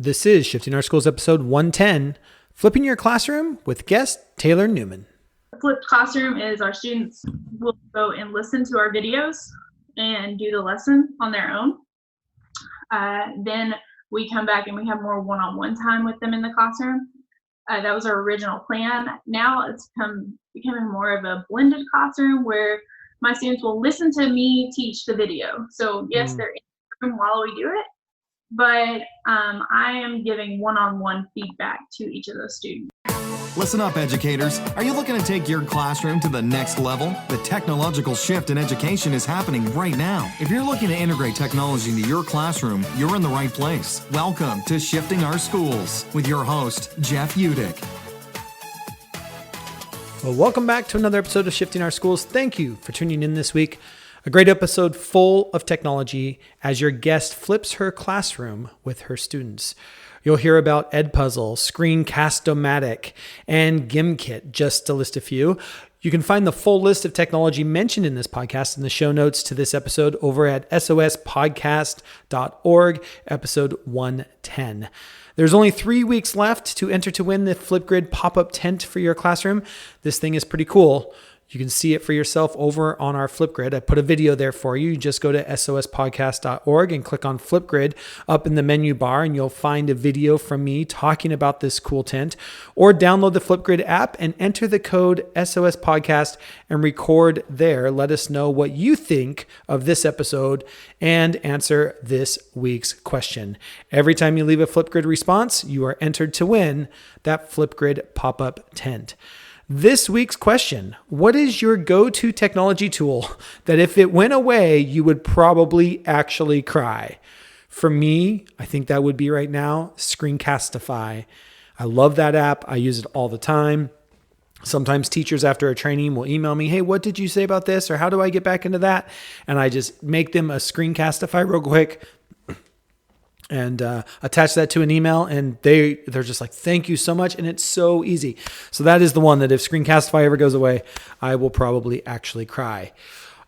This is Shifting Our Schools episode 110, Flipping Your Classroom with guest Taylor Newman. Flipped classroom is our students will go and listen to our videos and do the lesson on their own. Then we come back and we have more one-on-one time with them in the classroom. That was our original plan. Now it's becoming more of a blended classroom where my students will listen to me teach the video. So yes, they're in the room while we do it, but I am giving one-on-one feedback to each of those students. Listen up, educators. Are you looking to take your classroom to the next level? The technological shift in education is happening right now. If you're looking to integrate technology into your classroom, you're in the right place. Welcome to Shifting Our Schools with your host, Jeff Udick. Well, welcome back to another episode of Shifting Our Schools. Thank you for tuning in this week. A great episode full of technology as your guest flips her classroom with her students. You'll hear about Edpuzzle, Screencast-O-Matic, and GimKit, just to list a few. You can find the full list of technology mentioned in this podcast in the show notes to this episode over at sospodcast.org, episode 110. There's only 3 weeks left to enter to win the Flipgrid pop-up tent for your classroom. This thing is pretty cool. You can see it for yourself over on our Flipgrid. I put a video there for you. You just go to sospodcast.org and click on Flipgrid up in the menu bar, and you'll find a video from me talking about this cool tent. Or download the Flipgrid app and enter the code SOSPodcast and record there. Let us know what you think of this episode and answer this week's question. Every time you leave a Flipgrid response, you are entered to win that Flipgrid pop-up tent. This week's question: what is your go-to technology tool that if it went away, you would probably actually cry? For me, I think that would be right now Screencastify. I love that app. I use it all the time. Sometimes teachers after a training will email me, hey, what did you say about this? Or how do I get back into that? And I just make them a Screencastify real quick and attach that to an email, and they're just like, thank you so much, and it's so easy. So that is the one that if Screencastify ever goes away, I will probably actually cry.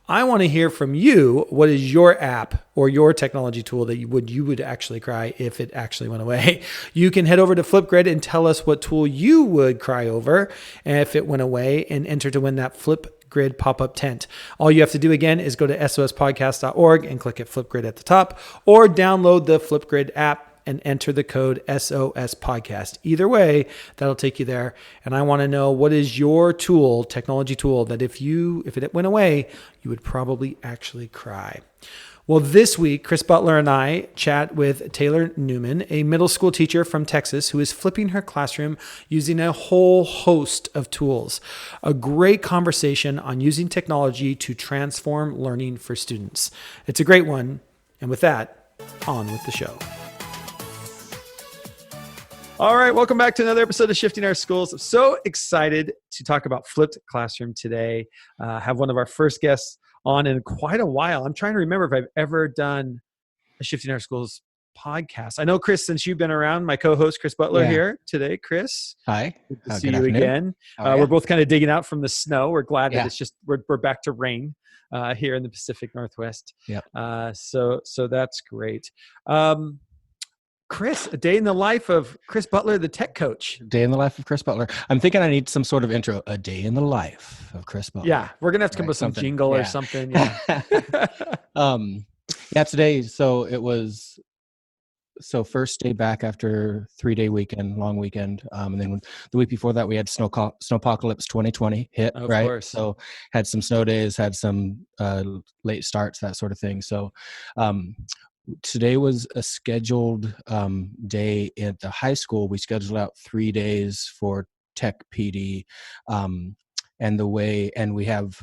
I want to hear from you. What is your app or your technology tool that you would actually cry if it actually went away? You can head over to Flipgrid and tell us what tool you would cry over if it went away and enter to win that Flipgrid pop-up tent. All you have to do again is go to sospodcast.org and click at Flipgrid at the top, or download the Flipgrid app and enter the code SOSPodcast. Either way, that'll take you there. And I want to know, what is your tool, technology tool, that if it went away, you would probably actually cry? Well, this week, Chris Butler and I chat with Taylor Newman, a middle school teacher from Texas who is flipping her classroom using a whole host of tools. A great conversation on using technology to transform learning for students. It's a great one. And with that, on with the show. All right, welcome back to another episode of Shifting Our Schools. I'm so excited to talk about flipped classroom today. Have one of our first guests on in quite a while. I'm trying to remember if I've ever done a Shifting Our Schools podcast. I know, Chris, since you've been around, my co-host Chris Butler here today. Chris, hi. Good to see you again. We're both kind of digging out from the snow. We're glad that it's just we're back to rain here in the Pacific Northwest. Yep. So that's great. Chris, a day in the life of Chris Butler, the tech coach. Day in the life of Chris Butler. I'm thinking I need some sort of intro. A day in the life of Chris Butler. Yeah, we're gonna have to come up with some jingle or something. Yeah. Today. So it was. First day back after 3-day weekend, long weekend, and then the week before that we had Snowpocalypse 2020 hit, of right? Course. So had some snow days, had some late starts, that sort of thing. So. Today was a scheduled day at the high school. We scheduled out 3 days for tech PD, and we have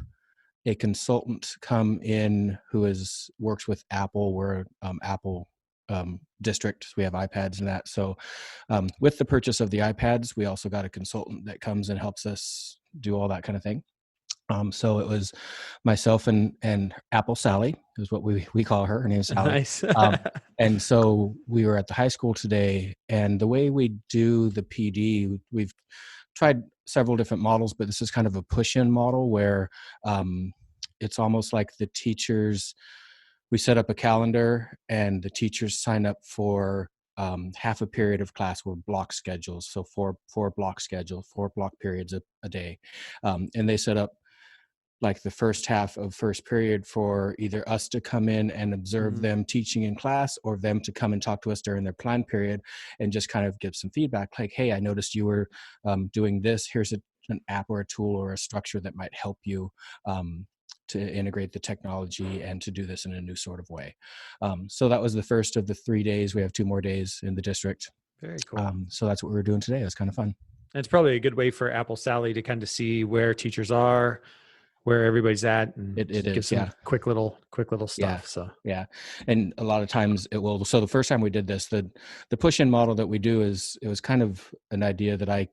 a consultant come in who works with Apple. We're Apple district, so we have iPads and that. So with the purchase of the iPads, we also got a consultant that comes and helps us do all that kind of thing. So it was myself and Apple Sally is what we call her. Her name is Sally. Nice. And so we were at the high school today, and the way we do the PD, we've tried several different models, but this is kind of a push-in model where it's almost like the teachers, we set up a calendar and the teachers sign up for half a period of class were block schedules. So four block schedule, 4 block periods a day. And they set up like the first half of first period for either us to come in and observe them teaching in class, or them to come and talk to us during their plan period and just kind of give some feedback. Like, hey, I noticed you were doing this. Here's an app or a tool or a structure that might help you to integrate the technology and to do this in a new sort of way. So that was the first of the 3 days. We have 2 more days in the district. Very cool. So that's what we were doing today. It was kind of fun. And it's probably a good way for Apple Sally to kind of see where teachers are, where everybody's at, and it give is, some quick little stuff. Yeah. So yeah, and a lot of times it will. So the first time we did this, the push-in model that we do it was kind of an idea that I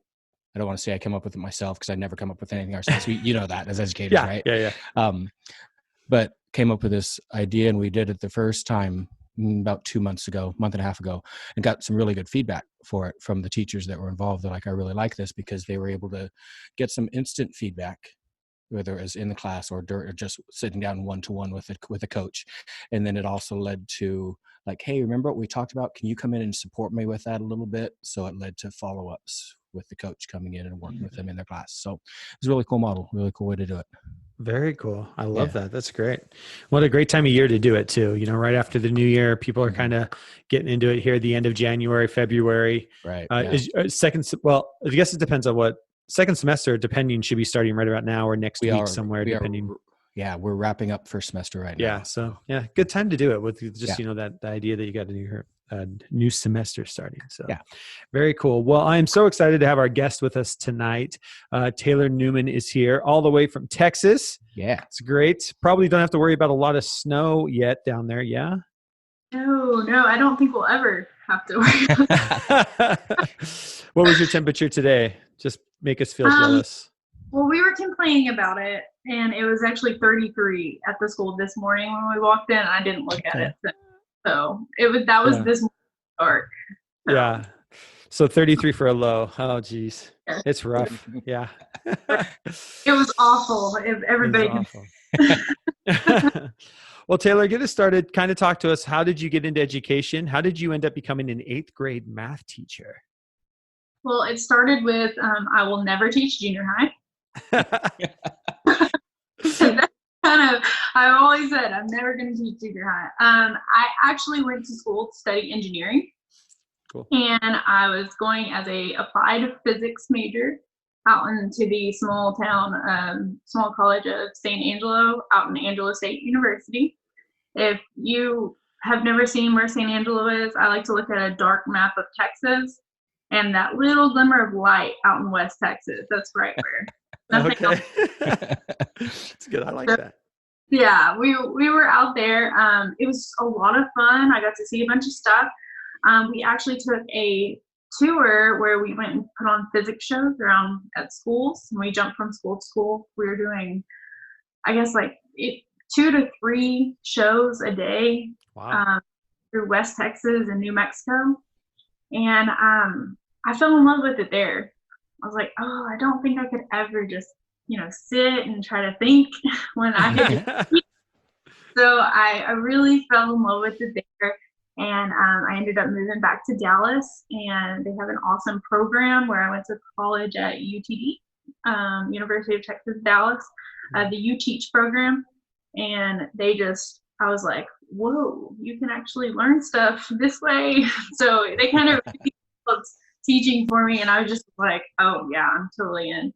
don't want to say I came up with it myself, because I never come up with anything ourselves. You know that as educators, right? Yeah. But came up with this idea, and we did it the first time about 2 months ago, month and a half ago, and got some really good feedback for it from the teachers that were involved. They're like, I really like this, because they were able to get some instant feedback, whether it was in the class or just sitting down one-to-one with a coach. And then it also led to like, hey, remember what we talked about? Can you come in and support me with that a little bit? So it led to follow-ups with the coach coming in and working with them in their class. So it's a really cool model, really cool way to do it. Very cool. I love that. That's great. What a great time of year to do it too. You know, right after the new year, people are kind of getting into it here at the end of January, February. Right. Is well, I guess it depends on what second semester, depending, should be starting right about now or next week somewhere, depending. We're wrapping up first semester right now. Yeah. So good time to do it with just, the idea that you got a new semester starting. So very cool. Well, I am so excited to have our guest with us tonight. Taylor Newman is here all the way from Texas. Yeah. It's great. Probably don't have to worry about a lot of snow yet down there. Yeah. No, I don't think we'll ever have to worry about What was your temperature today? Just make us feel jealous. Well, we were complaining about it, and it was actually 33 at the school this morning when we walked in. I didn't look at it. So that was this dark. So. Yeah. So 33 for a low. Oh, geez. It's rough. Yeah. It was awful. Everybody. Well, Taylor, get us started. Kind of talk to us. How did you get into education? How did you end up becoming an 8th grade math teacher? Well, it started with I will never teach junior high. I've always said I'm never going to teach junior high. I actually went to school to study engineering. Cool. And I was going as a applied physics major out into the small college of San Angelo out in Angelo State University. If you have never seen where San Angelo is, I like to look at a dark map of Texas and that little glimmer of light out in West Texas. That's right where. Okay. That's good. I like that. Yeah, we were out there. It was a lot of fun. I got to see a bunch of stuff. We actually took a tour where we went and put on physics shows around at schools, and we jumped from school to school. We were doing, I guess, 2 to 3 shows a day. Wow. Through West Texas and New Mexico. And I fell in love with it there. I was like, oh, I don't think I could ever just, sit and try to think when I could. So I really fell in love with it there. And I ended up moving back to Dallas, and they have an awesome program where I went to college at UTD, University of Texas, Dallas, the U Teach program. And I was like, whoa, you can actually learn stuff this way. So they kind of loved teaching for me, and I was just like, oh yeah, I'm totally in.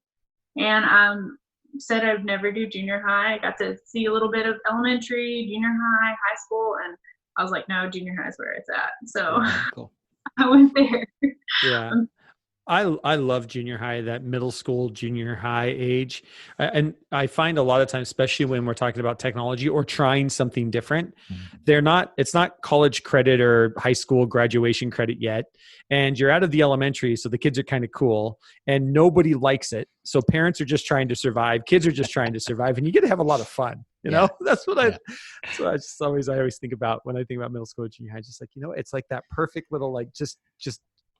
And said I'd never do junior high. I got to see a little bit of elementary, junior high, high school, and I was like, no, junior high is where it's at. So cool. I went there. Yeah. I love junior high, that middle school, junior high age. And I find a lot of times, especially when we're talking about technology or trying something different, it's not college credit or high school graduation credit yet. And you're out of the elementary. So the kids are kind of cool and nobody likes it. So parents are just trying to survive. Kids are just trying to survive, and you get to have a lot of fun. That's what I always think about when I think about middle school, junior high, just like, it's like that perfect little, just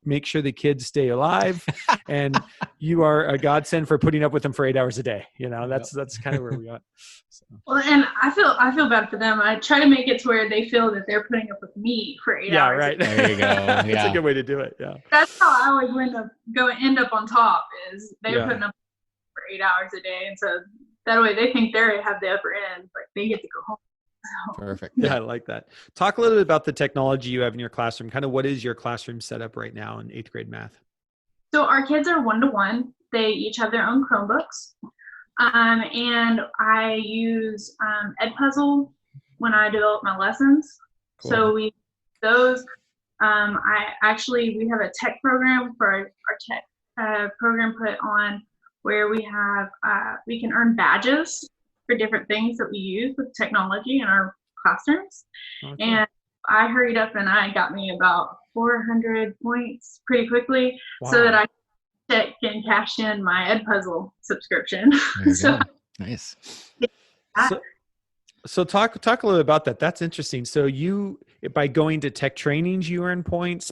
make sure the kids stay alive, and you are a godsend for putting up with them for 8 hours a day. That's kind of where we got. So. Well, and I feel bad for them. I try to make it to where they feel that they're putting up with me for 8 Yeah, hours. right. There you go. That's Yeah. a good way to do it. Yeah. That's how I always end up on top, is they're Yeah. putting up for 8 hours a day, and so that way they think they have the upper end, but they get to go home. So, Perfect. Yeah, I like that. Talk a little bit about the technology you have in your classroom. Kind of what is your classroom setup right now in 8th grade math? so our kids are 1-to-1. They each have their own Chromebooks. And I use Edpuzzle when I develop my lessons. Cool. So we those. We have a tech program for our tech program put on where we have we can earn badges for different things that we use with technology in our classrooms. Okay. And I hurried up and I got me about 400 points pretty quickly, so that I can cash in my Edpuzzle subscription. There you So, go. Nice. So talk a little bit about that. That's interesting. So you, by going to tech trainings, you earn points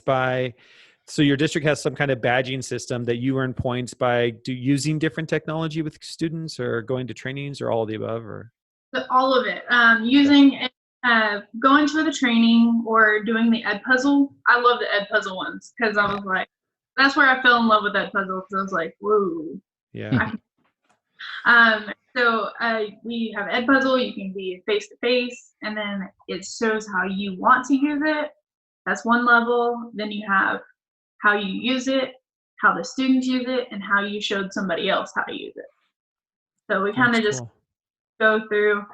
so your district has some kind of badging system that you earn points by using different technology with students, or going to trainings, or all of the above, or all of it. Going to the training or doing the Edpuzzle. I love the Edpuzzle ones because I was like, that's where I fell in love with Edpuzzle, because I was like, whoa. yeah. So we have Edpuzzle. You can be face to face, and then it shows how you want to use it. That's one level. Then you have how you use it, how the students use it, and how you showed somebody else how to use it. So we kind of just go through.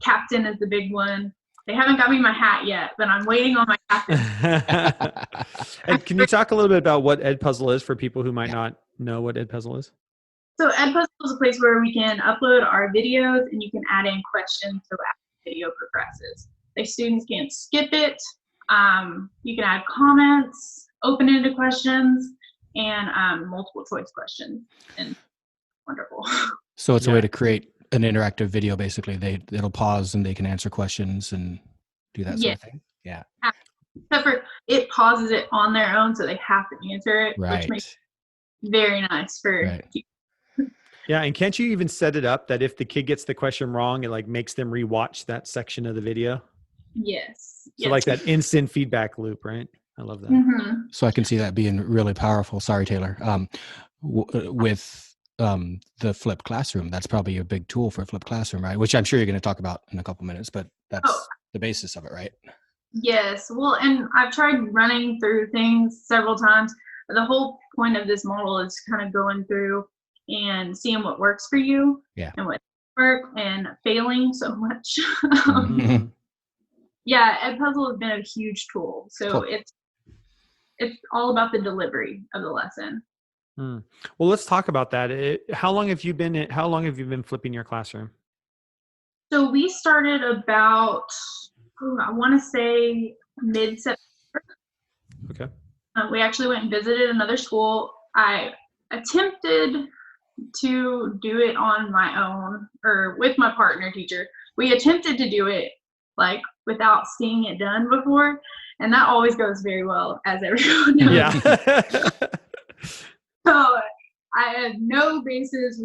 Captain is the big one. They haven't got me my hat yet, but I'm waiting on my captain. And can you talk a little bit about what Edpuzzle is for people who might not know what Edpuzzle is? So Edpuzzle is a place where we can upload our videos, and you can add in questions so as the video progresses. The students can't skip it. You can add comments, open-ended questions, and multiple choice questions. And wonderful. So it's a way to create an interactive video. Basically, it'll pause and they can answer questions and do that sort of thing. Yeah. Except for it pauses it on their own, so they have to answer it, Right. which makes it very nice for. Right. Yeah, and can't you even set it up that if the kid gets the question wrong, it like makes them rewatch that section of the video? Yes. So like that instant feedback loop, right? I love that. Mm-hmm. So I can see that being really powerful. Sorry, Taylor. With the flipped classroom, that's probably a big tool for a flipped classroom, right? Which I'm sure you're going to talk about in a couple minutes, but that's the basis of it, right? Yes. Well, and I've tried running through things several times. The whole point of this model is kind of going through and seeing what works for you and what doesn't work, and failing so much. Mm-hmm. Yeah, Edpuzzle has been a huge tool. So Cool. it's all about the delivery of the lesson. Well, let's talk about that. How long have you been flipping your classroom? So we started about, I want to say mid-September. Okay. We actually went and visited another school. I attempted to do it on my own, or with my partner teacher. We attempted to do it like without seeing it done before, and that always goes very well, as everyone knows. Yeah. So I had no basis.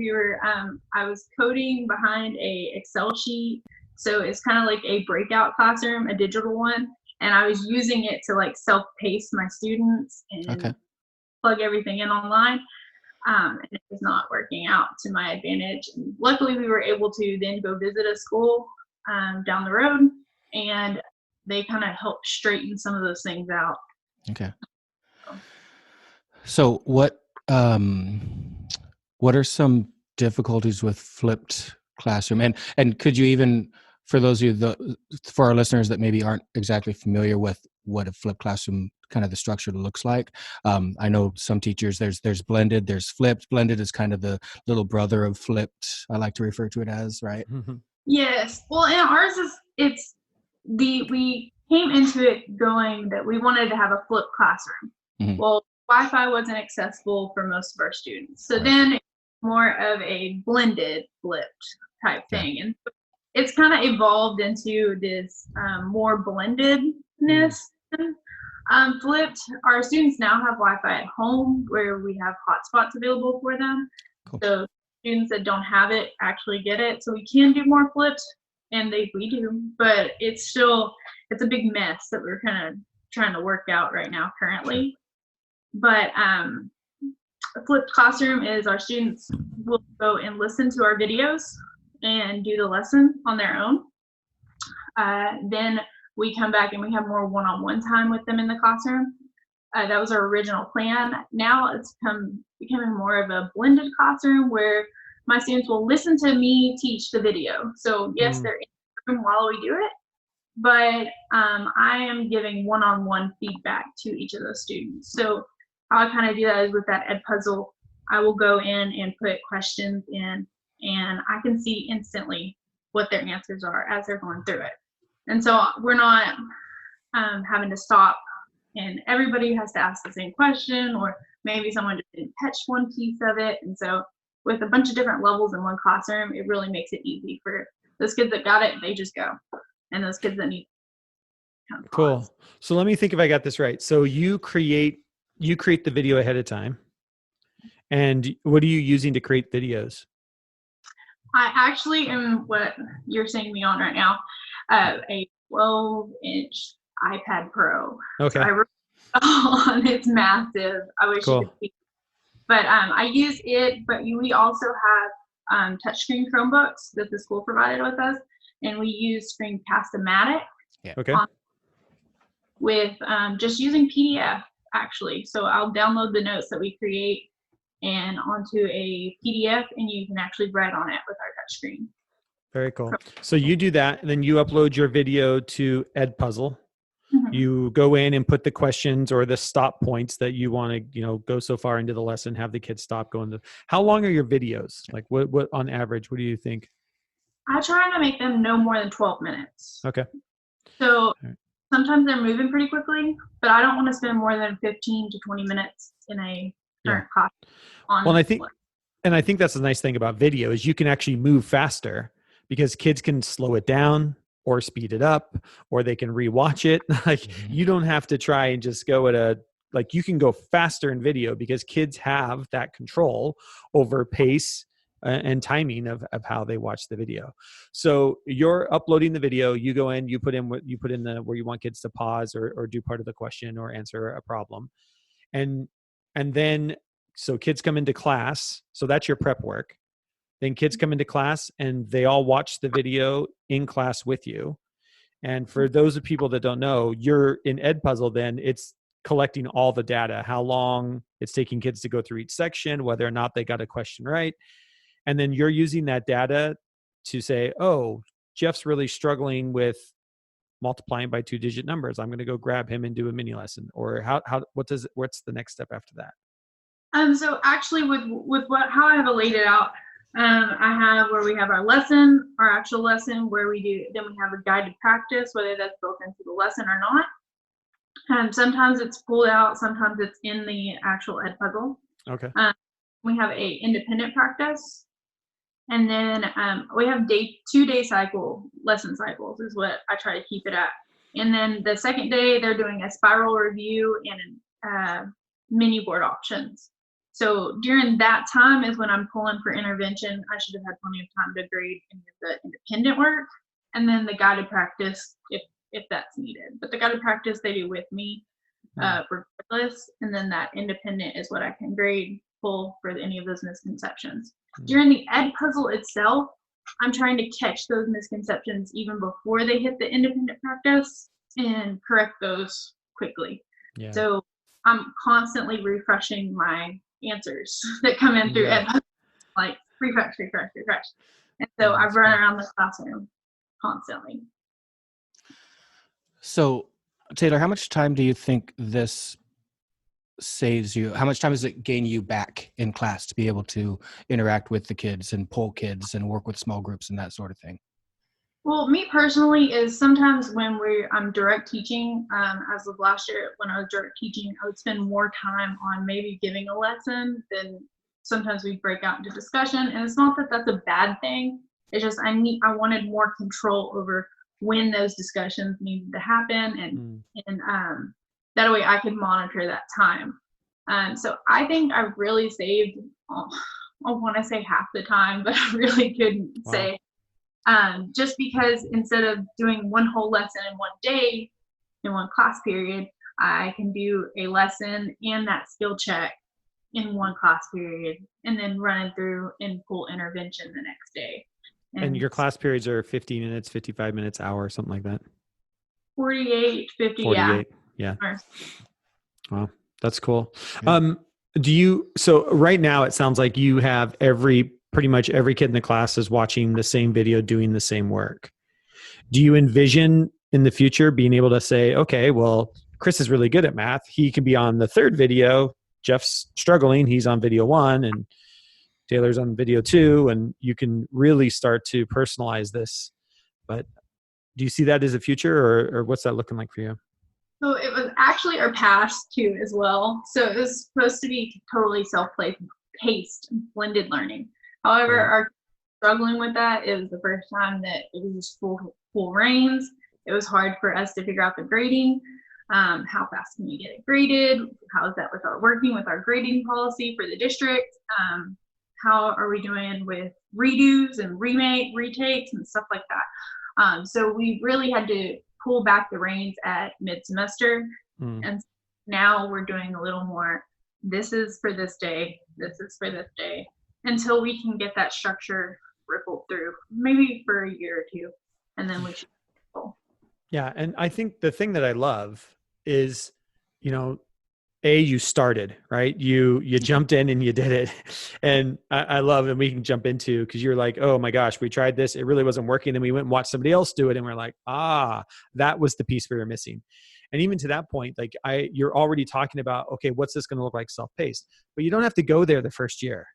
I was coding behind a Excel sheet, so it's kind of like a breakout classroom, a digital one, and I was using it to like self-pace my students and plug everything in online. And it was not working out to my advantage. And luckily, we were able to then go visit a school down the road, and they kind of helped straighten some of those things out. Okay. So what are some difficulties with flipped classroom? And could you even, for those of you, for our listeners that maybe aren't exactly familiar with what a flipped classroom, kind of the structure looks like. I know some teachers, there's blended, there's flipped. Blended is kind of the little brother of flipped. I like to refer to it as, right? Mm-hmm. Yes. Well, and ours we came into it going that we wanted to have a flipped classroom. Mm-hmm. Well, Wi-Fi wasn't accessible for most of our students. So then it's more of a blended flipped type thing. And it's kind of evolved into this more blendedness. Flipped, our students now have Wi-Fi at home where we have hotspots available for them. Cool. So students that don't have it actually get it. So we can do more flipped, and we do, but it's a big mess that we're kind of trying to work out right now currently. But a flipped classroom is our students will go and listen to our videos and do the lesson on their own. Then we come back and we have more one-on-one time with them in the classroom. That was our original plan. Now it's becoming more of a blended classroom where my students will listen to me teach the video. So yes, they're in the room while we do it, but I am giving one-on-one feedback to each of those students. So how I kind of do that is with that ed puzzle, I will go in and put questions in, and I can see instantly what their answers are as they're going through it. And so we're not having to stop and everybody has to ask the same question, or maybe someone just didn't catch one piece of it. And so with a bunch of different levels in one classroom, it really makes it easy for those kids that got it, they just go. And those kids that need kind of pause. Cool. So let me think if I got this right. So you create the video ahead of time. And what are you using to create videos? I actually am what you're seeing me on right now, a 12-inch iPad Pro. Okay. So I wrote on it's massive. I wish you could see. But I use it, but we also have touchscreen Chromebooks that the school provided with us, and we use Screencast-O-Matic. Yeah. Okay. With just using PDF, actually. So I'll download the notes that we create and onto a PDF, and you can actually write on it with our touchscreen. Very cool. So you do that, and then you upload your video to Edpuzzle. Mm-hmm. You go in and put the questions or the stop points that you want to, go so far into the lesson, have the kids stop going to. How long are your videos? Like what on average, what do you think? I try to make them no more than 12 minutes. Okay. So sometimes they're moving pretty quickly, but I don't want to spend more than 15 to 20 minutes in a current class. Well, I think that's the nice thing about video is you can actually move faster because kids can slow it down or speed it up, or they can rewatch it. Like you don't have to try and just go at you can go faster in video because kids have that control over pace and timing of how they watch the video. So you're uploading the video, you go in, you put in where you want kids to pause or do part of the question or answer a problem. And then, so kids come into class. So that's your prep work. Then kids come into class and they all watch the video in class with you. And for those of people that don't know, you're in Edpuzzle, then it's collecting all the data, how long it's taking kids to go through each section, whether or not they got a question right. And then you're using that data to say, oh, Jeff's really struggling with multiplying by 2-digit numbers. I'm going to go grab him and do a mini lesson. Or what's the next step after that? So actually with how I have laid it out, I have where we have our lesson, our actual lesson, where we have a guided practice, whether that's built into the lesson or not. Sometimes it's pulled out, sometimes it's in the actual Edpuzzle. Okay. We have a independent practice, and then we have 2-day lesson cycles is what I try to keep it at. And then the second day they're doing a spiral review and menu board options. So during that time is when I'm pulling for intervention. I should have had plenty of time to grade any of the independent work, and then the guided practice if that's needed. But the guided practice they do with me regardless, and then that independent is what I can grade pull for any of those misconceptions. During the Edpuzzle itself, I'm trying to catch those misconceptions even before they hit the independent practice and correct those quickly. Yeah. So I'm constantly refreshing my answers that come in through Edpuzzle, like refresh. And so I run around the classroom constantly. So Taylor, how much time do you think this saves you? How much time does it gain you back in class to be able to interact with the kids and poll kids and work with small groups and that sort of thing? Well, me personally is sometimes when I'm direct teaching, as of last year when I was direct teaching, I would spend more time on maybe giving a lesson than sometimes we break out into discussion. And it's not that that's a bad thing. It's just I wanted more control over when those discussions needed to happen and that way I can monitor that time. So I think I really saved, I want to say half the time, but I really couldn't say. Just because instead of doing one whole lesson in one day, in one class period, I can do a lesson and that skill check in one class period, and then run it through in full intervention the next day. And your class periods are 50 minutes, 55 minutes, hour, something like that? 48, 50, 48, yeah. Wow, that's cool. Yeah. So right now it sounds like you have pretty much every kid in the class is watching the same video, doing the same work. Do you envision in the future being able to say, okay, well, Chris is really good at math. He can be on the third video. Jeff's struggling. He's on video 1 and Taylor's on video 2, and you can really start to personalize this. But do you see that as a future, or what's that looking like for you? So it was actually our past too as well. So it was supposed to be totally self-paced, blended learning. However, our struggling with that. It was the first time that it was just full reins. It was hard for us to figure out the grading. How fast can you get it graded? How is that with our working with our grading policy for the district? How are we doing with redos and retakes and stuff like that? So we really had to pull back the reins at mid-semester. And now we're doing a little more, this is for this day, this is for this day, until we can get that structure rippled through, maybe for a year or two, and then we should. Yeah. And I think the thing that I love is, you started, right? You jumped in and you did it. And I love, and we can jump into, because you're like, oh my gosh, we tried this. It really wasn't working. And we went and watched somebody else do it. And we're like, that was the piece we were missing. And even to that point, you're already talking about, okay, what's this going to look like self-paced? But you don't have to go there the first year,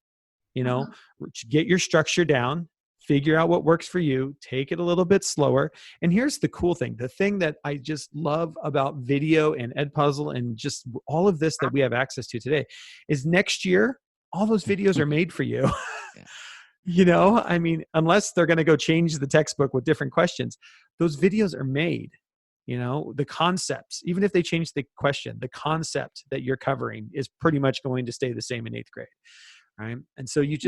get your structure down, figure out what works for you, take it a little bit slower. And here's the cool thing. The thing that I just love about video and Edpuzzle and just all of this that we have access to today is next year, all those videos are made for you. Unless they're going to go change the textbook with different questions, those videos are made. The concepts, even if they change the question, the concept that you're covering is pretty much going to stay the same in 8th grade. Right. And so you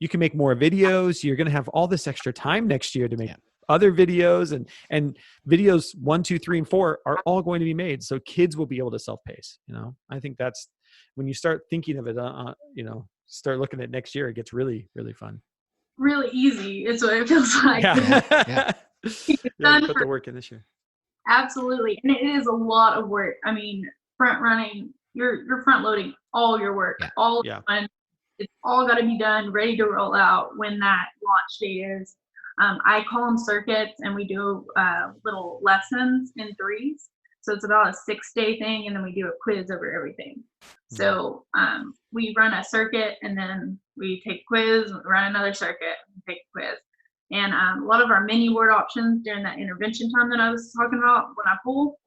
can make more videos. You're going to have all this extra time next year to make other videos, and videos 1, 2, 3, and 4 are all going to be made. So kids will be able to self-pace. I think that's when you start thinking of it, start looking at next year, it gets really, really fun. Really easy is what it feels like. Yeah. Put the work in this year. Absolutely. And it is a lot of work. I mean, front running, you're front loading all your work, all the time. It's all got to be done, ready to roll out when that launch day is. I call them circuits, and we do little lessons in 3s. So it's about a 6-day thing, and then we do a quiz over everything. So we run a circuit, and then we take a quiz, run another circuit, and take a quiz. And a lot of our menu board options during that intervention time that I was talking about when I pull,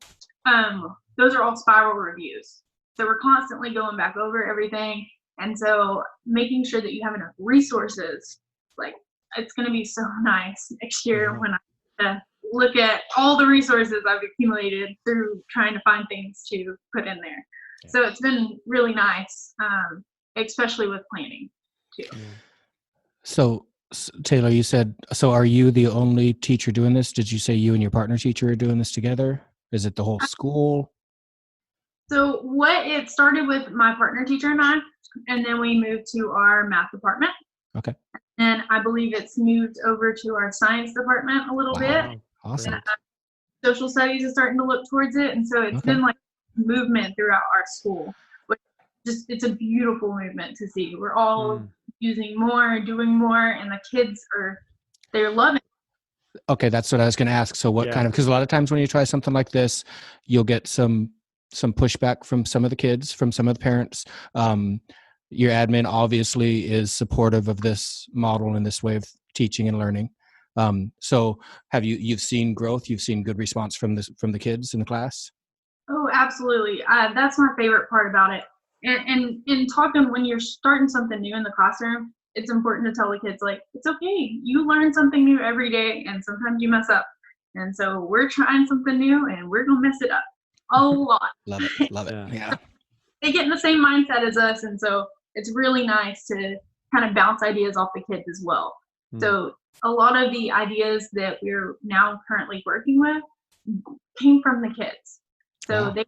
those are all spiral reviews. So we're constantly going back over everything. And so making sure that you have enough resources, it's going to be so nice next year when I look at all the resources I've accumulated through trying to find things to put in there. So it's been really nice, especially with planning too. So Taylor, you said, so are you the only teacher doing this? Did you say you and your partner teacher are doing this together? Is it the whole school? So it started with my partner teacher and I, and then we moved to our math department. Okay. And I believe it's moved over to our science department a little bit. Awesome. And, social studies is starting to look towards it. And so it's been like movement throughout our school, which it's a beautiful movement to see. We're all using more, doing more, and the kids they're loving it. Okay. That's what I was going to ask. So what kind of, because a lot of times when you try something like this, you'll get some pushback from some of the kids, from some of the parents. Your admin obviously is supportive of this model and this way of teaching and learning. So have you've seen growth? You've seen good response from the kids in the class? Oh, absolutely. That's my favorite part about it. And in talking, when you're starting something new in the classroom, it's important to tell the kids, it's okay. You learn something new every day, and sometimes you mess up. And so we're trying something new, and we're going to mess it up a lot. Love it. Love it. Yeah. Yeah. They get in the same mindset as us, and so it's really nice to kind of bounce ideas off the kids as well. So a lot of the ideas that we're now currently working with came from the kids. So Wow. they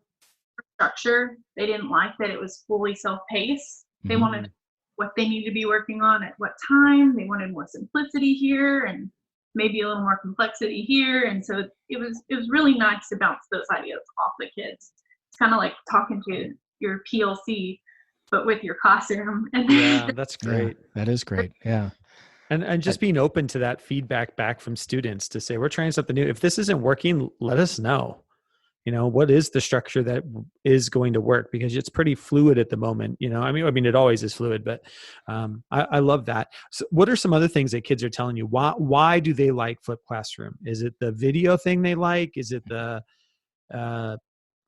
structure. They didn't like that it was fully self-paced. They wanted what they needed to be working on at what time. They wanted more simplicity here and maybe a little more complexity here. And so it was really nice to bounce those ideas off the kids. It's kind of like talking to your PLC, but with your classroom. And Yeah, that's great. Yeah, that is great. Yeah. And just being open to that feedback back from students to say, we're trying something new. If this isn't working, let us know. What is the structure that is going to work? Because it's pretty fluid at the moment. I mean, it always is fluid, but I love that. So what are some other things that kids are telling you? Why do they like Flipped Classroom? Is it the video thing they like? Is it the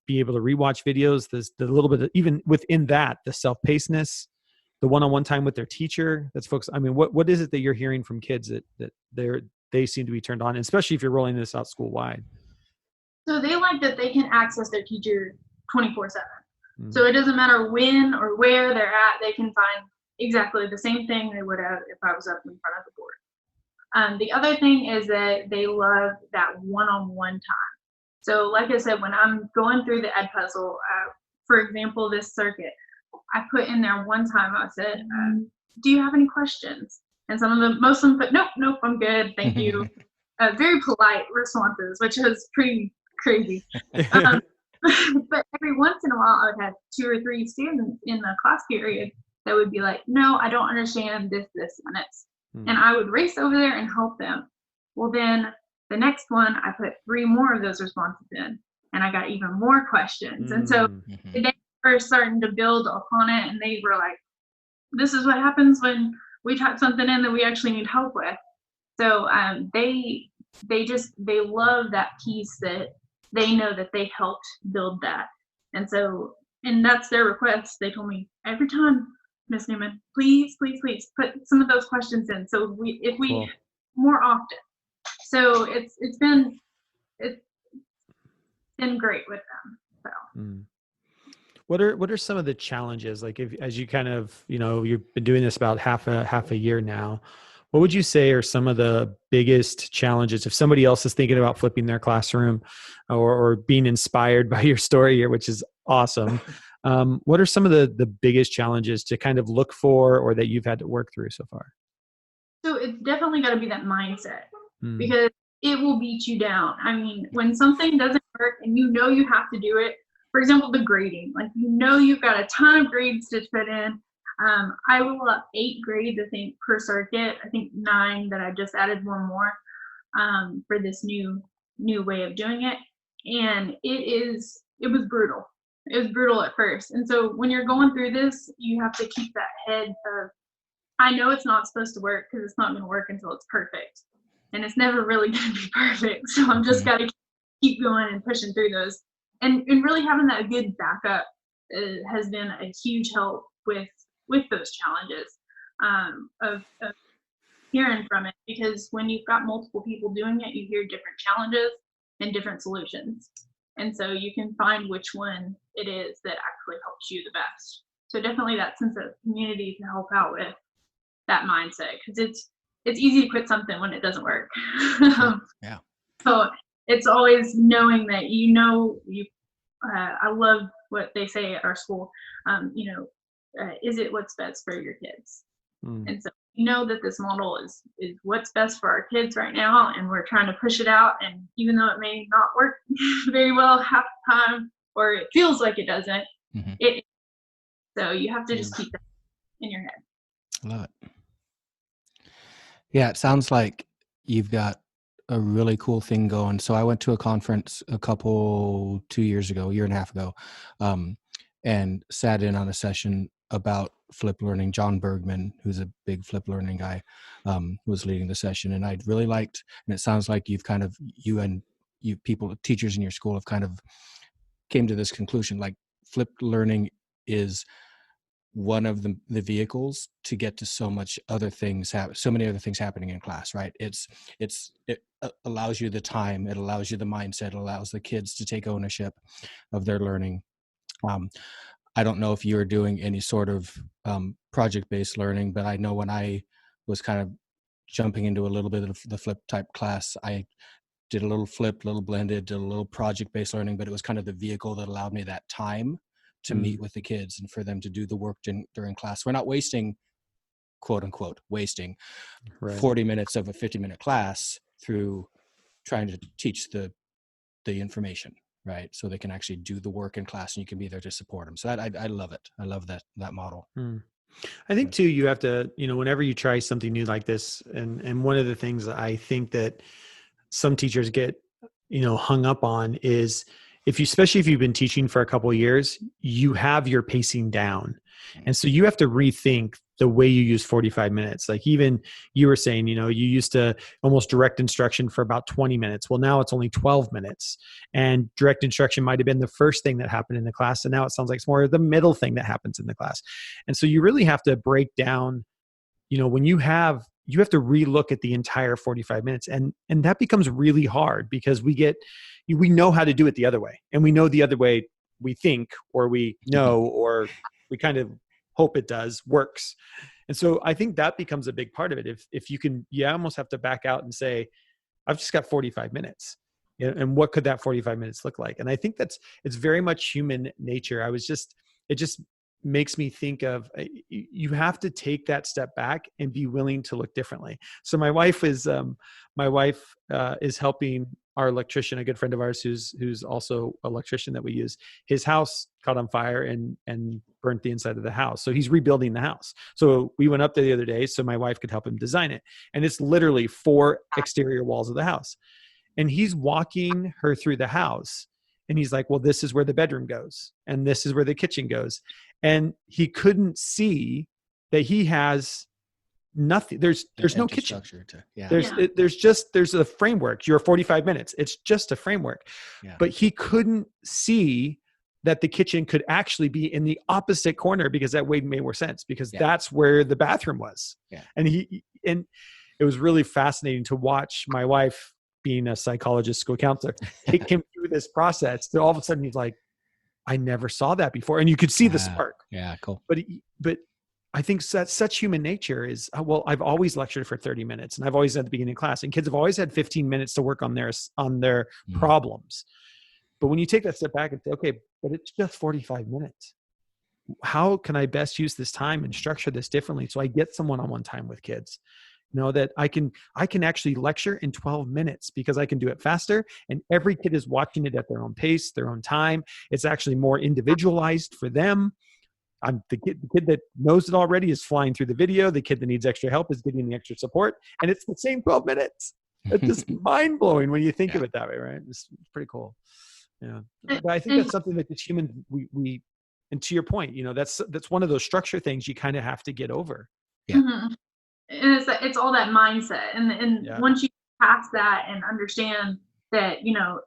be able to rewatch videos? The little bit of, even within that, the self-pacedness, the one-on-one time with their teacher that's focused. I mean, what is it that you're hearing from kids that they seem to be turned on, especially if you're rolling this out school-wide? So they like that they can access their teacher 24/7. So it doesn't matter when or where they're at, they can find exactly the same thing they would have if I was up in front of the board. The other thing is that they love that one-on-one time. So like I said, when I'm going through the ed puzzle, for example, this circuit, I put in there one time, I said, do you have any questions? And most of them put, nope, I'm good, thank you. Very polite responses, which was pretty crazy. But every once in a while, I would have 2 or 3 students in the class period that would be like, no, I don't understand this, and this. And I would race over there and help them. Well, then the next one, I put 3 more of those responses in, and I got even more questions. And so they were starting to build upon it, and they were like, this is what happens when we type something in that we actually need help with. So they love that piece that they know that they helped build that. And so, and that's their request. They told me every time, Miss Newman, please put some of those questions in. So if we Cool. more often. So it's been great with them. So. What are some of the challenges? Like as you kind of, you've been doing this about half a year now, what would you say are some of the biggest challenges if somebody else is thinking about flipping their classroom or being inspired by your story here, which is awesome? What are some of the biggest challenges to kind of look for or that you've had to work through so far? So it's definitely got to be that mindset because it will beat you down. I mean, when something doesn't work and you have to do it, for example, the grading, like you've got a ton of grades to put in. I roll up 8 grades, I think, per circuit. I think 9 that I just added one more for this new way of doing it. And it was brutal. It was brutal at first. And so when you're going through this, you have to keep that head of, I know it's not supposed to work because it's not going to work until it's perfect. And it's never really going to be perfect. So I'm just got to keep going and pushing through those. And really having that good backup has been a huge help with those challenges of hearing from it, because when you've got multiple people doing it, you hear different challenges and different solutions. And so you can find which one it is that actually helps you the best. So definitely that sense of community to help out with that mindset, because it's easy to quit something when it doesn't work. Yeah. So it's always knowing that I love what they say at our school. Is it what's best for your kids? And so that this model is what's best for our kids right now, and we're trying to push it out. And even though it may not work very well half the time, or it feels like it doesn't, so you have to just keep that in your head. Love it. Yeah, it sounds like you've got a really cool thing going. So I went to a conference 2 years ago, 1.5 years ago, and sat in on a session about flip learning. John Bergman, who's a big flip learning guy, was leading the session, and I'd really liked, and it sounds like you people, teachers in your school have kind of came to this conclusion, like flipped learning is one of the vehicles to get to so many other things happening in class, right? It allows you the time, it allows you the mindset, it allows the kids to take ownership of their learning. I don't know if you're doing any sort of project-based learning, but I know when I was kind of jumping into a little bit of the flip type class, I did a little flip, little blended, did a little project-based learning, but it was kind of the vehicle that allowed me that time to meet with the kids and for them to do the work during class. We're not wasting, quote unquote, wasting 40 minutes of a 50-minute class through trying to teach the information, right? So they can actually do the work in class and you can be there to support them. So I love it. I love that model. I think too, you have to, whenever you try something new like this, and one of the things I think that some teachers get, hung up on is especially if you've been teaching for a couple of years, you have your pacing down. And so you have to rethink the way you use 45 minutes. Like even you were saying, you used to almost direct instruction for about 20 minutes. Well, now it's only 12 minutes, and direct instruction might've been the first thing that happened in the class. And now it sounds like it's more the middle thing that happens in the class. And so you really have to break down, when you have to relook at the entire 45 minutes. And that becomes really hard because we know how to do it the other way. And we know the other way we think, or we know, or we kind of hope it does, works. And so I think that becomes a big part of it. If you can, you almost have to back out and say, I've just got 45 minutes. And what could that 45 minutes look like? And I think it's very much human nature. It just makes me think of, you have to take that step back and be willing to look differently. So my wife is helping our electrician, a good friend of ours who's also an electrician that we use. His house caught on fire and burnt the inside of the house. So he's rebuilding the house. So we went up there the other day so my wife could help him design it. And it's literally 4 exterior walls of the house. And he's walking her through the house. And he's like, well, this is where the bedroom goes. And this is where the kitchen goes. And he couldn't see that he has nothing. There's no kitchen. There's a framework. You're 45 minutes. It's just a framework. Yeah. But he couldn't see that the kitchen could actually be in the opposite corner, because that made more sense, because that's where the bathroom was. Yeah. And it was really fascinating to watch my wife, being a psychologist, school counselor, take him through this process. So all of a sudden he's like, I never saw that before. And you could see the spark. Yeah, cool. But I think that's such human nature is, well, I've always lectured for 30 minutes and I've always at the beginning of class, and kids have always had 15 minutes to work on their problems. But when you take that step back and say, okay, but it's just 45 minutes. How can I best use this time and structure this differently so I get some one-on-one time with kids? That I can actually lecture in 12 minutes because I can do it faster, and every kid is watching it at their own pace, their own time. It's actually more individualized for them. The kid that knows it already is flying through the video. The kid that needs extra help is getting the extra support, and it's the same 12 minutes. It's just mind blowing when you think of it that way, right? It's pretty cool. Yeah, but I think that's something that as humans we and to your point, that's one of those structure things you kind of have to get over. Yeah. Mm-hmm. And it's all that mindset, and once you pass that and understand that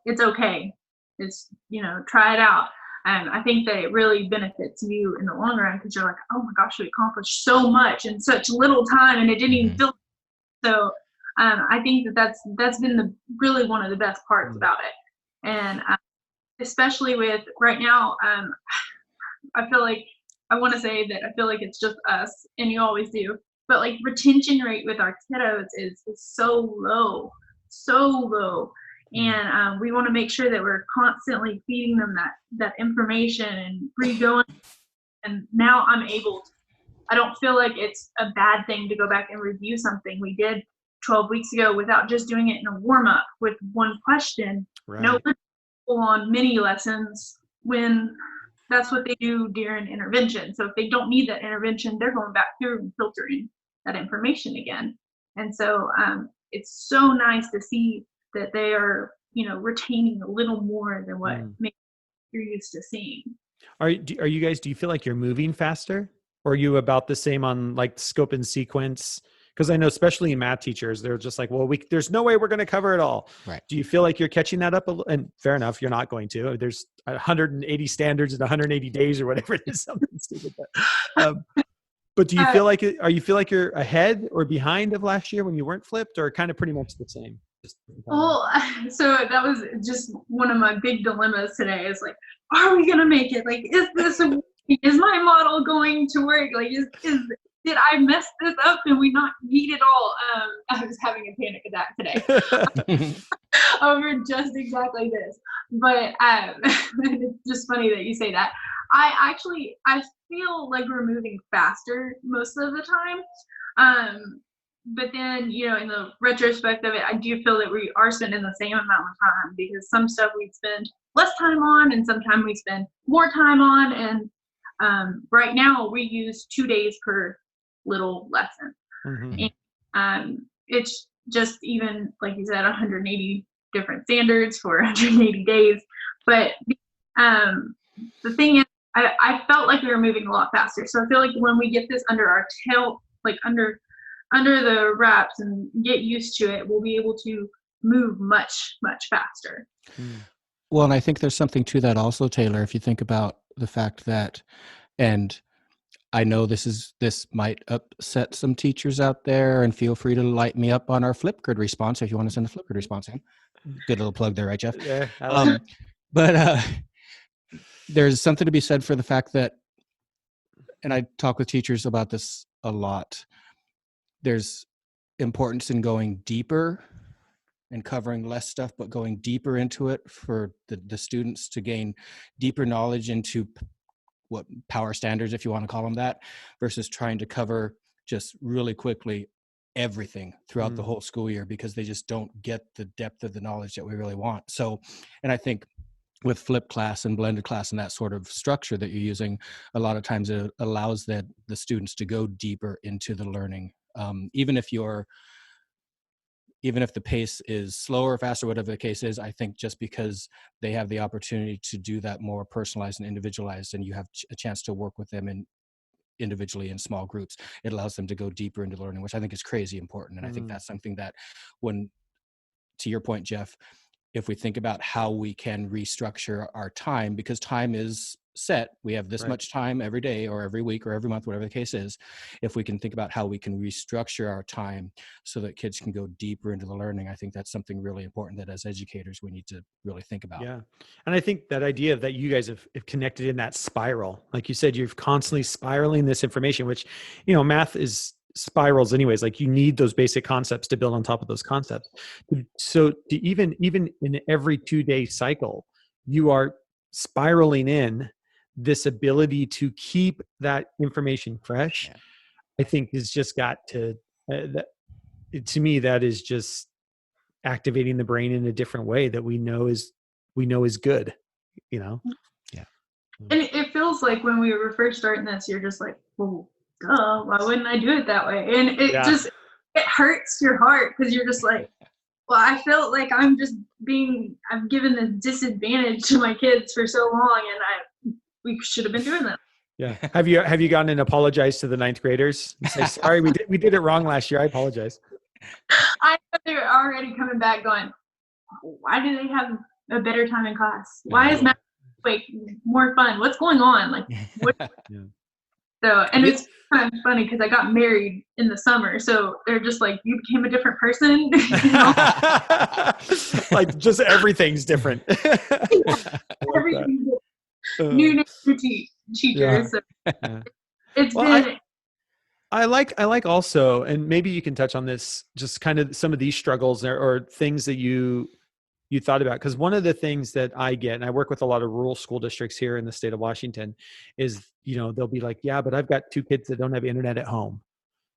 it's okay, it's try it out, and I think that it really benefits you in the long run, because you're like, oh my gosh, we accomplished so much in such little time, and it didn't even feel so. I think that's been really one of the best parts about it, and especially with right now, I feel like I want to say that I feel like it's just us, and you always do. But like retention rate with our kiddos is so low. And we want to make sure that we're constantly feeding them that information and re-going. And now I don't feel like it's a bad thing to go back and review something we did 12 weeks ago without just doing it in a warm-up with one question. Right. No full on mini lessons when that's what they do during intervention. So if they don't need that intervention, they're going back through and filtering that information again. And so it's so nice to see that they are, retaining a little more than what maybe you're used to seeing. Are you guys, do you feel like you're moving faster, or are you about the same on like scope and sequence? Because I know especially math teachers, they're just like, well, there's no way we're going to cover it all. Right. Do you feel like you're catching that up? And fair enough, you're not going to. There's 180 standards in 180 days or whatever it is. stupid. But do you feel like you're ahead or behind of last year when you weren't flipped, or kind of pretty much the same? Well, so that was just one of my big dilemmas today is like, are we going to make it? Like, is my model going to work? Like, did I mess this up and we not need it all? I was having a panic attack today over just exactly this. But it's just funny that you say that. I feel like we're moving faster most of the time. But then, in the retrospect of it, I do feel that we are spending the same amount of time, because some stuff we spend less time on and sometimes we spend more time on. And right now we use 2 days per little lesson. Mm-hmm. And it's just, even like you said, 180 different standards for 180 days. But the thing is, I felt like we were moving a lot faster. So I feel like when we get this under our tail, like under the wraps and get used to it, we'll be able to move much, much faster. Well, and I think there's something to that also, Taylor, if you think about the fact that, and I know this might upset some teachers out there, and feel free to light me up on our Flipgrid response if you want to send a Flipgrid response in. Good little plug there, right, Jeff? Yeah. But there's something to be said for the fact that, and I talk with teachers about this a lot, there's importance in going deeper and covering less stuff, but going deeper into it for the students to gain deeper knowledge into what power standards, if you want to call them that, versus trying to cover just really quickly everything throughout the whole school year, because they just don't get the depth of the knowledge that we really want. So, and I think with flipped class and blended class and that sort of structure that you're using, a lot of times it allows the students to go deeper into the learning. Even if the pace is slower or faster, whatever the case is, I think just because they have the opportunity to do that more personalized and individualized, and you have a chance to work with them individually in small groups, it allows them to go deeper into learning, which I think is crazy important. And I think that's something that, when, to your point, Jeff, if we think about how we can restructure our time, because time is set, we have this much time every day or every week or every month, whatever the case is. If we can think about how we can restructure our time so that kids can go deeper into the learning, I think that's something really important that as educators we need to really think about. Yeah. And I think that idea that you guys have connected in that spiral, like you said, you're constantly spiraling this information, which, math is spirals anyways. Like, you need those basic concepts to build on top of those concepts. So even in every 2-day cycle, you are spiraling in this ability to keep that information fresh. Yeah. I think has just got to, to me, that is just activating the brain in a different way that we know is good, Yeah. And it feels like when we were first starting this, you're just like, well, duh, why wouldn't I do it that way? And it hurts your heart, because you're just like, well, I felt like I've given this disadvantage to my kids for so long, and we should have been doing that. Yeah. Have you gone and apologized to the 9th graders and say, sorry, we did it wrong last year. I apologize. I know they're already coming back going, why do they have a better time in class? Why is math like more fun? What's going on? Like, what? Yeah. So, and it's kind of funny because I got married in the summer, so they're just like, you became a different person. Like, just everything's different. Everything's different. New teachers. Yeah. So yeah. It's been. I like also, and maybe you can touch on this, just kind of some of these struggles or things that you thought about. Because one of the things that I get, and I work with a lot of rural school districts here in the state of Washington, is, they'll be like, yeah, but I've got 2 kids that don't have internet at home,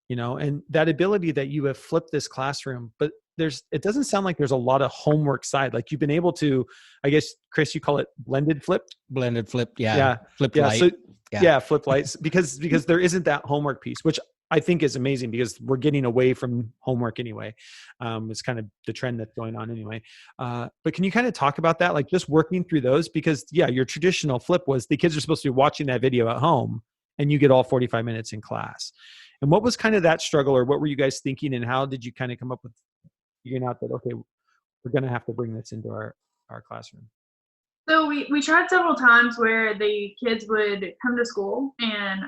and that ability that you have flipped this classroom, but it doesn't sound like there's a lot of homework side. Like, you've been able to, I guess, Chris, you call it blended flip. Yeah. Yeah. Flip yeah. light. So, yeah. Flip lights, because there isn't that homework piece, which I think is amazing, because we're getting away from homework anyway. It's kind of the trend that's going on anyway. But can you kind of talk about that? Like, just working through those, because your traditional flip was the kids are supposed to be watching that video at home and you get all 45 minutes in class. And what was kind of that struggle, or what were you guys thinking, and how did you kind of come up with figuring out that, okay, we're going to have to bring this into our classroom? So we tried several times where the kids would come to school and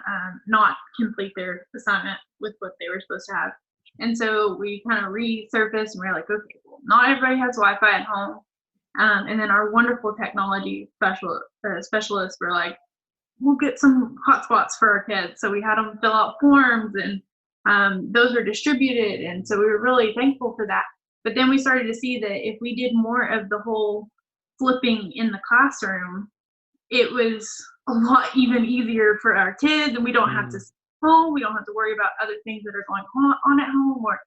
not complete their assignment with what they were supposed to have. And so we kind of resurfaced and we are like, okay, well, not everybody has Wi-Fi at home. And then our wonderful technology specialists were like, we'll get some hotspots for our kids. So we had them fill out forms, and those were distributed. And so we were really thankful for that. But then we started to see that if we did more of the whole flipping in the classroom, it was a lot even easier for our kids, and we don't have to stay home. We don't have to worry about other things that are going on at home. Or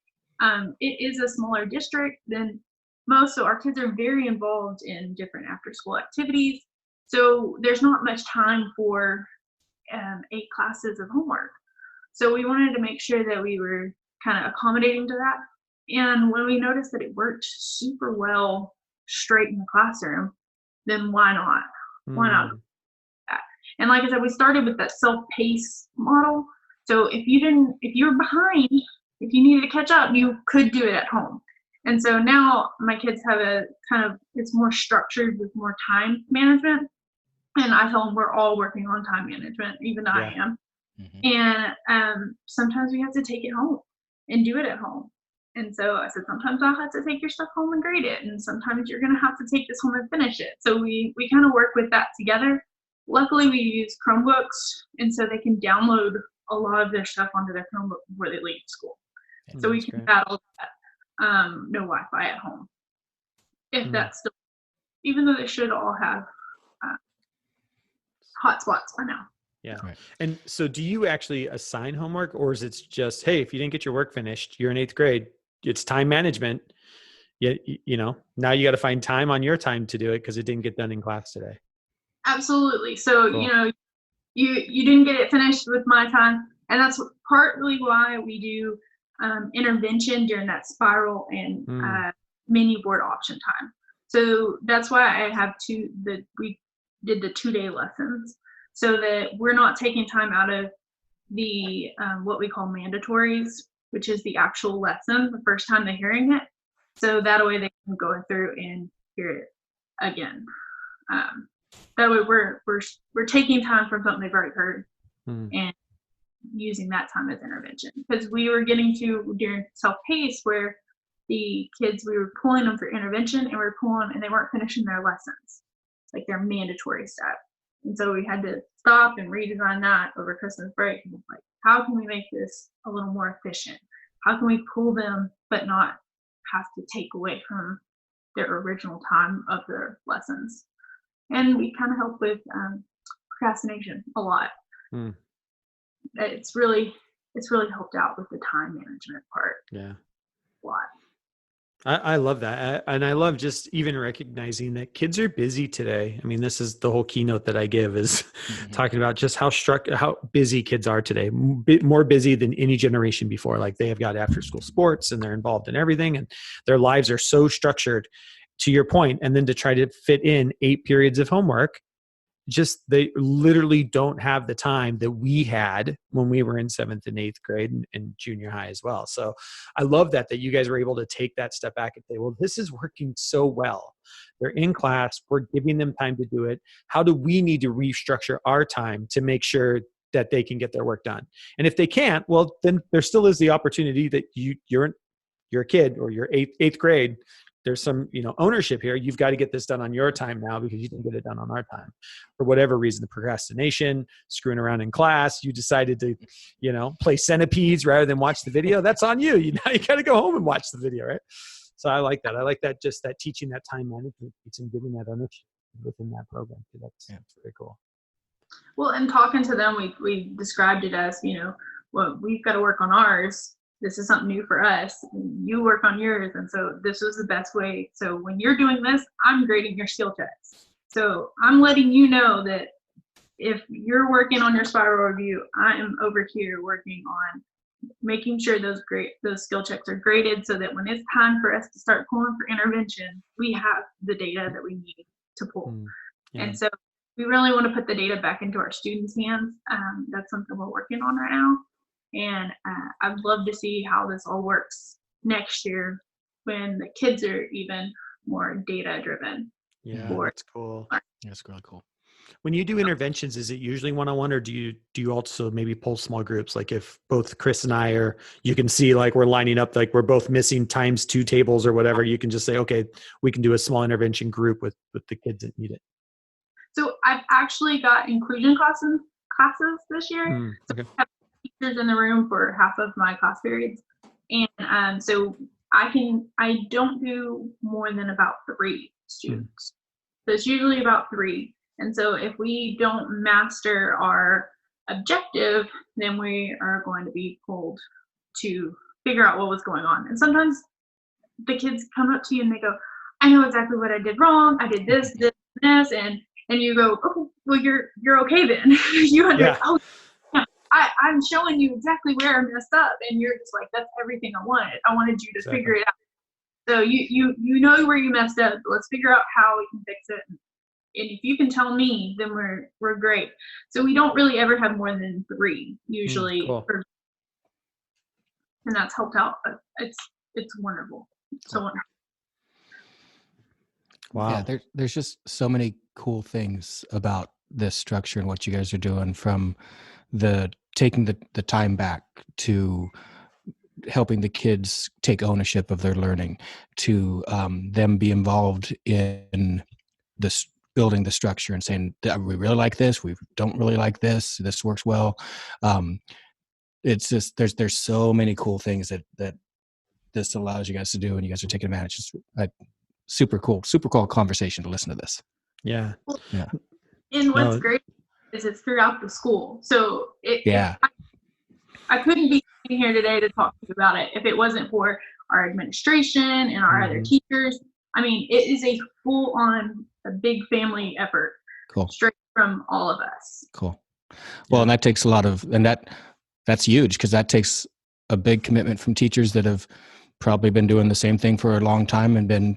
it is a smaller district than most, so our kids are very involved in different after-school activities. So there's not much time for 8 classes of homework. So we wanted to make sure that we were kind of accommodating to that. And when we noticed that it worked super well straight in the classroom, then why not? Why not do that? And like I said, we started with that self-pace model. So if you were behind, if you needed to catch up, you could do it at home. And so now my kids have a kind of, it's more structured with more time management. And I tell them we're all working on time management, even I am. And sometimes we have to take it home and do it at home. And so I said, sometimes I'll have to take your stuff home and grade it. And sometimes you're going to have to take this home and finish it. So we kind of work with that together. Luckily, we use Chromebooks, and so they can download a lot of their stuff onto their Chromebook before they leave school. So we can battle that. No Wi-Fi at home. If that's still, even though they should all have hotspots by now. Yeah. Right. And so do you actually assign homework, or is it just, hey, if you didn't get your work finished, you're in 8th grade, it's time management. You know, now you got to find time on your time to do it because it didn't get done in class today. Absolutely. So, cool. You know, you didn't get it finished with my time. And that's partly why we do intervention during that spiral and mini board option time. So that's why I have we did the 2-day lessons, so that we're not taking time out of the what we call mandatories, which is the actual lesson the first time they're hearing it. So that way they can go through and hear it again. That way we're taking time from something they've already heard and using that time as intervention. Because we were getting to during self-pace where the kids, we were pulling them for intervention and they weren't finishing their lessons, like their mandatory stuff. And so we had to stop and redesign that over Christmas break. And like, how can we make this a little more efficient? How can we pull them but not have to take away from their original time of their lessons? And we kind of help with procrastination a lot. It's really helped out with the time management part. Yeah, a lot. I love that. And I love just even recognizing that kids are busy today. I mean, this is the whole keynote that I give is talking about just how busy kids are today, more busy than any generation before. Like they have got after school sports and they're involved in everything and their lives are so structured, to your point. And then to try to fit in 8 periods of homework, just they literally don't have the time that we had when we were in 7th and 8th grade and junior high as well. So I love that you guys were able to take that step back and say, well, this is working so well. They're in class. We're giving them time to do it. How do we need to restructure our time to make sure that they can get their work done? And if they can't, well, then there still is the opportunity that you're a kid or you're 8th grade. There's some, ownership here. You've got to get this done on your time now because you didn't get it done on our time. For whatever reason, the procrastination, screwing around in class, you decided to, play centipedes rather than watch the video. That's on you. Now you got to go home and watch the video, right? So I like that. I like that, just that teaching that time management piece and giving that ownership within that program. That's very cool. Well, and talking to them, we described it as, well, we've got to work on ours. This is something new for us. You work on yours. And so this was the best way. So when you're doing this, I'm grading your skill checks. So I'm letting you know that if you're working on your spiral review, I am over here working on making sure those skill checks are graded so that when it's time for us to start pulling for intervention, we have the data that we need to pull. And so we really want to put the data back into our students' hands. That's something we're working on right now. And I'd love to see how this all works next year when the kids are even more data driven. Yeah, for that's cool. That's really cool. When you do interventions, is it usually one-on-one, or do you also maybe pull small groups? Like if both Chris and I are, you can see like we're lining up, like we're both missing times 2 tables or whatever. You can just say, okay, we can do a small intervention group with the kids that need it. So I've actually got inclusion classes this year. So Okay. I have teachers in the room for half of my class periods, and so I don't do more than about 3 students. So it's usually about 3. And so if we don't master our objective, then we are going to be pulled to figure out what was going on. And sometimes the kids come up to you and they go, I know exactly what I did wrong. I did this, this, and this. And you go, okay, well, you're okay then. You understand, oh, yeah, I'm showing you exactly where I messed up. And you're just like, that's everything I wanted. I wanted you to figure it out. So you know where you messed up. Let's figure out how we can fix it. And if you can tell me, then we're great. So we don't really ever have more than 3 usually, cool. And that's helped out. It's wonderful. So wonderful. Wow. Yeah, there's just so many cool things about this structure and what you guys are doing, from the taking the time back to helping the kids take ownership of their learning, to them be involved in this building the structure and saying, we really like this, we don't really like this works well. It's just there's so many cool things that this allows you guys to do, and you guys are taking advantage. It's super cool conversation to listen to this. Yeah. Yeah. And what's great is it's throughout the school. So I couldn't be sitting here today to talk to you about it if it wasn't for our administration and our other teachers. I mean, it is a a big family effort. Cool. Straight from all of us. Cool. Well, and that takes a lot of, and that's huge, because that takes a big commitment from teachers that have probably been doing the same thing for a long time and been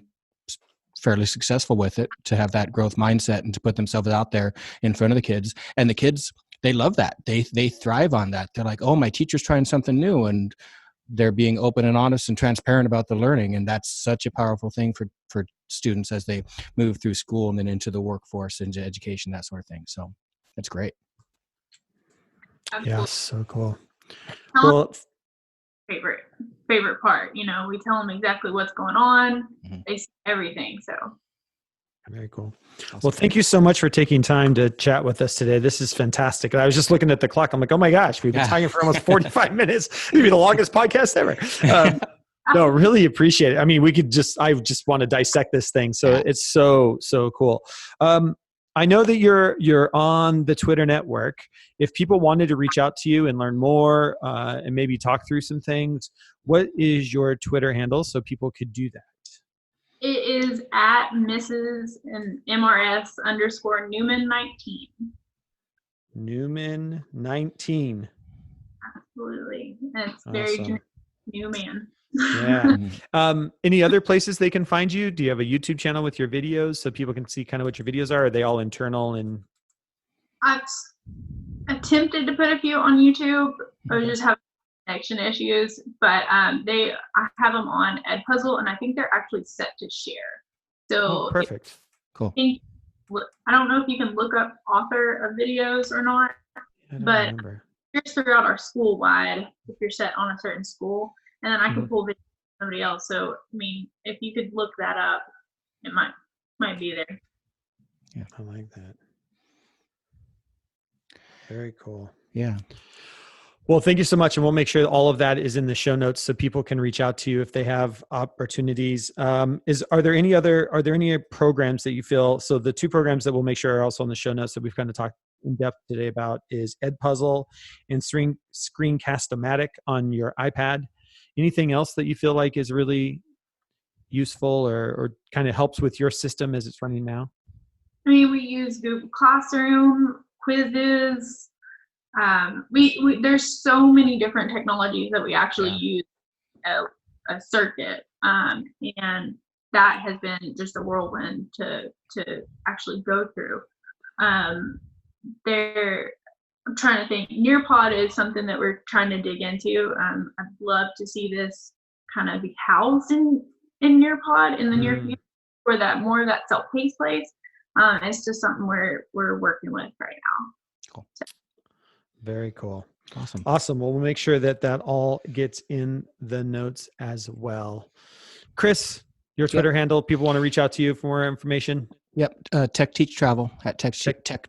fairly successful with it, to have that growth mindset and to put themselves out there in front of the kids. And the kids, they love that. They thrive on that. They're like, oh, my teacher's trying something new, and they're being open and honest and transparent about the learning. And that's such a powerful thing for students as they move through school and then into the workforce, into education, that sort of thing. So that's great. Absolutely. Yeah, so cool. Well, favorite part, we tell them exactly what's going on. They see everything. So very cool. Well, thank you so much for taking time to chat with us today. This is fantastic. I was just looking at the clock. I'm like, oh my gosh, we've been talking for almost 45 minutes. Maybe the longest podcast ever. No, really appreciate it. I mean, I just want to dissect this thing. So it's so cool. I know that you're on the Twitter network. If people wanted to reach out to you and learn more and maybe talk through some things, what is your Twitter handle so people could do that? It is at Mrs. and MRS _ Newman 19. Newman 19. Absolutely. It's very Newman. Yeah. Any other places they can find you? Do you have a YouTube channel with your videos so people can see kind of what your videos are? Are they all internal? And I've attempted to put a few on YouTube. I just have connection issues, but I have them on Edpuzzle, and I think they're actually set to share. So perfect. Cool. I don't know if you can look up author of videos or not, but remember. Just throughout our school wide, if you're set on a certain school, and then I can pull videos from somebody else. So I mean, if you could look that up, it might be there. Yeah, I like that. Very cool. Yeah. Well, thank you so much. And we'll make sure all of that is in the show notes so people can reach out to you if they have opportunities. Are there any programs that you feel, so the 2 programs that we'll make sure are also in the show notes that we've kind of talked in depth today about is Edpuzzle and Screencast-O-Matic on your iPad. Anything else that you feel like is really useful or kind of helps with your system as it's running now? I mean, we use Google Classroom, quizzes. There's so many different technologies that we actually use a circuit, and that has been just a whirlwind to actually go through. I'm trying to think. Nearpod is something that we're trying to dig into. I'd love to see this kind of be housed in Nearpod in the near future, for that more of that self-paced place. It's just something we're working with right now. Cool. So. Very cool. Awesome. Well, we'll make sure that all gets in the notes as well. Chris, your Twitter handle, people want to reach out to you for more information. Yep. Tech Teach Travel at Tech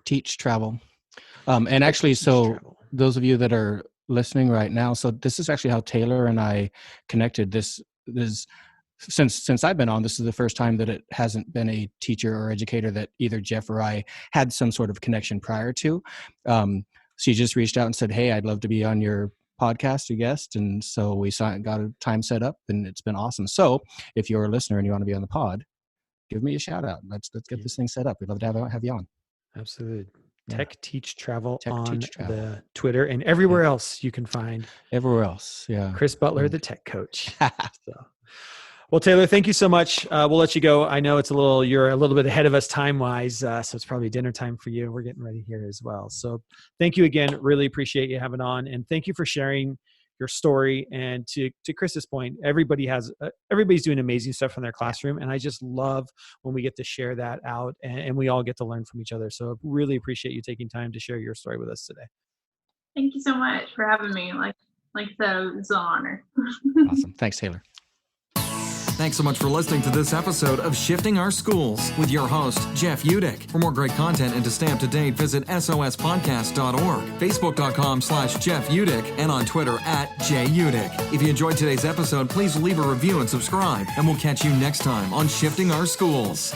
Teach Travel. And actually, those of you that are listening right now, so this is actually how Taylor and I connected. This is since I've been on, this is the first time that it hasn't been a teacher or educator that either Jeff or I had some sort of connection prior to. She just reached out and said, "Hey, I'd love to be on your podcast, a guest." And so we got a time set up, and it's been awesome. So if you're a listener and you want to be on the pod, give me a shout out. Let's get this thing set up. We'd love to have you on. Absolutely. Yeah. Tech Teach Travel Tech on Teach Travel. the Twitter and everywhere else you can find. Everywhere else, yeah. Chris Butler, the tech coach. Well, Taylor, thank you so much. We'll let you go. I know you're a little bit ahead of us time-wise, so it's probably dinner time for you. We're getting ready here as well. So thank you again. Really appreciate you having on, and thank you for sharing your story. And to Chris's point, everybody's doing amazing stuff in their classroom, and I just love when we get to share that out and we all get to learn from each other. So really appreciate you taking time to share your story with us today. Thank you so much for having me. Like I said, it's an honor. Awesome. Thanks, Taylor. Thanks so much for listening to this episode of Shifting Our Schools with your host, Jeff Udick. For more great content and to stay up to date, visit sospodcast.org, facebook.com/Jeff Udick, and on Twitter @JUdick. If you enjoyed today's episode, please leave a review and subscribe, and we'll catch you next time on Shifting Our Schools.